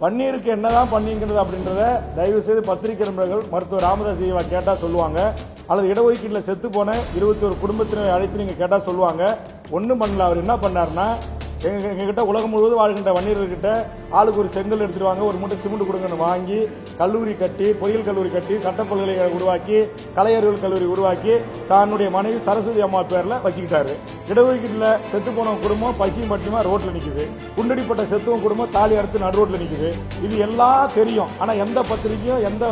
பன்னீருக்கு என்னதான் பண்ணீங்கிறது அப்படின்றத தயவு செய்து பத்திரிகை நண்பர்கள் மருத்துவர் ராமதாஸ் ஐயா கேட்டால் சொல்லுவாங்க, அல்லது இடஒதுக்கீட்டில் செத்து போன 21 குடும்பத்தினரை அழைத்து நீங்கள் கேட்டால் சொல்லுவாங்க. ஒன்றும் பண்ணல. அவர் என்ன பண்ணார்னா, எங்ககிட்ட உலகம் முழுவதும் வாழ்கின்ற வன்னியர்கிட்ட ஆளுக்கு ஒரு செங்கல் எடுத்துட்டு வாங்க, ஒரு மூட்டை சிமெண்ட் கொடுங்கன்னு வாங்கி கல்லூரி கட்டி, பொறியியல் கல்லூரி கட்டி, சட்ட பல்கலைக்கழகம் உருவாக்கி, கலை அறிவியல் கல்லூரி உருவாக்கி தன்னுடைய மனைவி சரஸ்வதி அம்மா பேரில் வச்சுக்கிட்டாரு. இடஒதுக்கீட்டில் செத்து போன குடும்பம் பசியும் பட்டியுமா ரோட்டில் நிற்குது. குண்டடிப்பட்ட செத்துவம் குடும்பம் தாலி அறுத்து நடு ரோட்டில் நிற்குது. இது எல்லாம் தெரியும். ஆனால் எந்த பத்திரிகையும் எந்த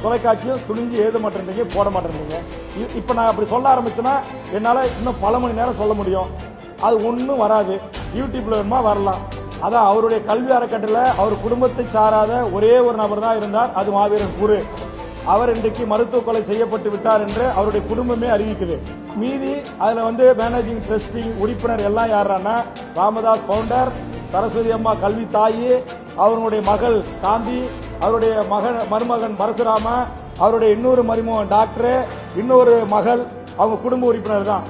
தொலைக்காட்சியும் துணிஞ்சு எழுத மாட்டேன்றீங்க, போட மாட்டேன்றீங்க. இப்போ நான் அப்படி சொல்ல ஆரம்பிச்சேன்னா என்னால் இன்னும் பல மணி நேரம் சொல்ல முடியும். அது ஒன்றும் வராது. யூடியூப்ல வேணுமா வரலாம். அதான் அவருடைய கல்வி அறக்கட்டளை அவர் குடும்பத்தை சாராத ஒரே ஒரு நபர் தான் இருந்தார். அது மாவீரன் குரு. அவர் இன்றைக்கு மருத்துவ கொலை செய்யப்பட்டு விட்டார் என்று அவருடைய குடும்பமே அறிவிக்குது. மீதி அதுல மேனேஜிங் ட்ரஸ்டிங் உறுப்பினர் எல்லாம் யாருன்னா, ராமதாஸ் பவுண்டர், சரஸ்வதி அம்மா கல்வி தாயி, அவருடைய மகள் காந்தி, அவருடைய மருமகன் பரசுராம, அவருடைய இன்னொரு மருமகன் டாக்டர், இன்னொரு மகள், அவங்க குடும்ப உறுப்பினர் தான்.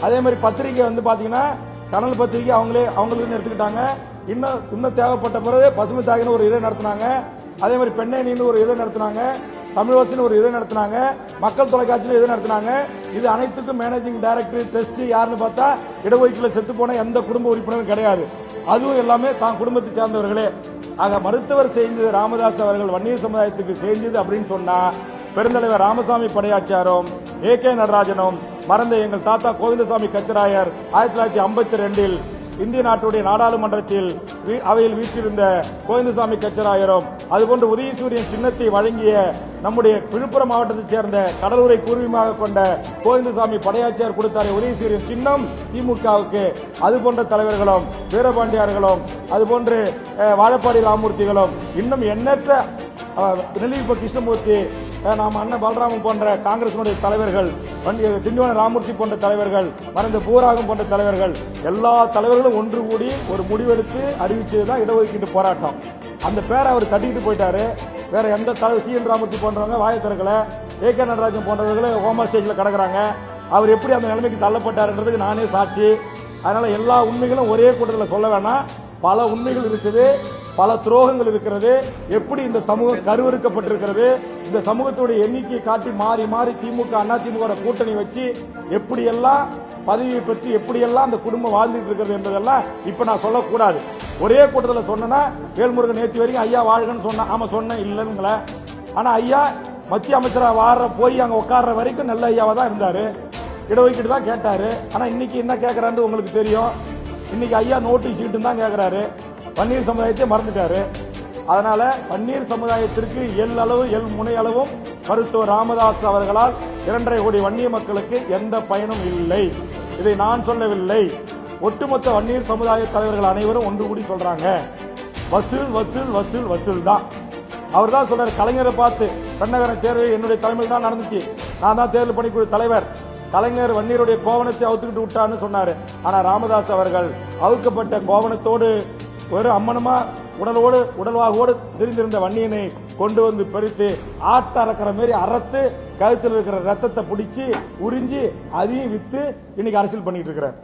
அதே மாதிரி பத்திரிகை பாத்தீங்கன்னா கனல் பத்திரிகை அவங்களுக்கு எடுத்துக்கிட்டாங்க. இன்னும் தேவைப்பட்ட பிறகு பசுமை தாகின்னு ஒரு இதை நடத்தினாங்க. அதே மாதிரி பெண்ணேனின்னு ஒரு இதை நடத்தினாங்க. தமிழ்வாசின்னு ஒரு இதை நடத்தினாங்க. மக்கள் தொலைக்காட்சியில் இதை நடத்தினாங்க. இது அனைத்துக்கும் மேனேஜிங் டைரக்டர் ட்ரஸ்ட் யாருன்னு பார்த்தா இடஒதுக்கீட்டில் செத்து போன எந்த குடும்ப உறுப்பினரும் கிடையாது. அதுவும் எல்லாமே தான் குடும்பத்தை சேர்ந்தவர்களே. ஆக மருத்துவர் செஞ்சது ராமதாஸ் அவர்கள் வன்னியர் சமுதாயத்துக்கு செஞ்சது அப்படின்னு சொன்னா, பெருந்தலைவர் ராமசாமி படையாச்சாரும் ஏ.கே. நடராஜனும் மறந்த எங்கள் தாத்தா கோவிந்தசாமி கச்சராயர் 1952 இந்திய நாட்டுடைய நாடாளுமன்றத்தில் அவையில் வீற்றிருந்த கோவிந்தசாமி கச்சராயரும், அதுபோன்று உதயசூரியன் சின்னத்தை வழங்கிய நம்முடைய விழுப்புரம் மாவட்டத்தைச் சேர்ந்த கடலூரை பூர்வீகமாக கொண்ட கோவிந்தசாமி படையாச்சியார் கொடுத்தார் உதயசூரியன் சின்னம் திமுகவுக்கு. அதுபோன்ற தலைவர்களும் வீரபாண்டியார்களும் அதுபோன்று வாழப்பாடி ராமூர்த்திகளும் இன்னும் எண்ணற்ற நெல்லிப்ப கிருஷ்ணமூர்த்தி, நாம் அண்ணன் பலராமன் போன்ற காங்கிரசினுடைய தலைவர்கள், திண்டிவன ராமூர்த்தி போன்ற தலைவர்கள், மறைந்த பூராகம் போன்ற தலைவர்கள், எல்லா தலைவர்களும் ஒன்று கூடி ஒரு முடிவெடுத்து அறிவிச்சதுதான் இடஒதுக்கீட்டு போராட்டம். அந்த பேரை அவர் தட்டிட்டு போயிட்டாரு. வேற எந்த தலைவர் சி.என். ராமூர்த்தி போன்றவங்க வாய திறக்கல. ஏ.கே. நடராஜன் போன்றவர்கள் ஹோமா ஸ்டேஜ்ல கிடக்குறாங்க. அவர் எப்படி அந்த நிலைமைக்கு தள்ளப்பட்டாருன்றதுக்கு நானே சாட்சி. அதனால எல்லா உண்மைகளும் ஒரே கூட்டத்தில் சொல்ல வேணாம். பல உண்மைகள் இருக்குது, பல துரோகங்கள் இருக்கிறது. எப்படி இந்த சமூகம் கருவறுக்கப்பட்டிருக்கிறது, இந்த சமூகத்துடைய எண்ணிக்கையை காட்டி மாறி மாறி திமுக அண்ணா திமுக கூட்டணி வச்சு எப்படியெல்லாம் பதவியை பற்றி எப்படியெல்லாம் அந்த குடும்பம் வாழ்ந்துட்டு இருக்கிறது என்பதெல்லாம் இப்ப நான் சொல்லக்கூடாது. ஒரே கூட்டத்தில் சொன்னா, வேல்முருகன் நேற்று வரைக்கும் ஐயா வாழ்கன்னு சொன்ன, ஆமா சொன்ன இல்லைங்கள. ஆனா ஐயா மத்திய அமைச்சராக போய் அங்க உட்கார்ற வரைக்கும் நல்ல ஐயாவா தான் இருந்தாரு. இடஒதுக்கீடு தான் கேட்டாரு. ஆனா இன்னைக்கு என்ன கேட்கறான்னு உங்களுக்கு தெரியும். இன்னைக்கு ஐயா நோட்டீஸ் தான் கேட்கிறாரு. வன்னியர் சமுதாயத்தை மறந்துட்டாரு. அதனால வன்னியர் சமுதாயத்திற்கு எல் முனை அளவும் மருத்துவர் ராமதாஸ் அவர்களால் 2.5 கோடி வன்னிய மக்களுக்கு எந்த பயனும் இல்லை. இதை நான் சொல்லவில்லை. ஒட்டுமொத்த வன்னியர் சமுதாய தலைவர்கள் அனைவரும் ஒன்று கூடி சொல்றாங்க. வசூல் வசூல் வசூல் வசூல் தான். அவர் தான் சொல்றாரு. கலைஞரை பார்த்து பெண்ணகர தேர்தல் என்னுடைய தலைமையில் தான் நடந்துச்சு, நான் தான் தேர்தல் பணிக்குழு தலைவர், கலைஞர் வன்னியருடைய கோவணத்தை அவுத்துக்கிட்டு விட்டான்னு சொன்னாரு. ஆனா ராமதாஸ் அவர்கள் அவுக்கப்பட்ட கோவணத்தோடு ஒரு அம்மனமா உடல்வாகோடு தெரிந்திருந்த வன்னியனை கொண்டு வந்து பறித்து ஆட்ட அறக்கிற மாதிரி அறத்து கழுத்தில் இருக்கிற ரத்தத்தை பிடிச்சி உறிஞ்சி அதையும் வித்து இன்னைக்கு அரசியல் பண்ணிட்டு இருக்கிறார்.